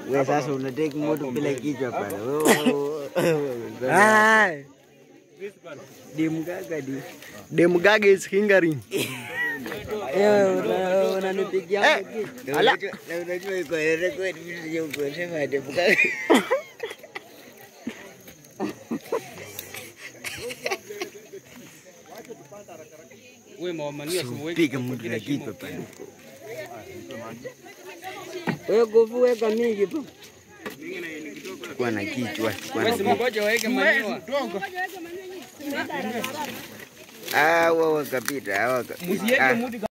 Wewe sasa unataka moto bila kichwa pale. Demgaga is hingering. Unanipigia kitu. Unajua iko record video uko sema Demgaga. Wewe mwamania simuweke piga mmoja kitu pale. Wewe gofu weka mingi tu. Kwa na kichwa. Wewe simungoje waweke manyoya. Ah, wao kapita. Msiweke mudi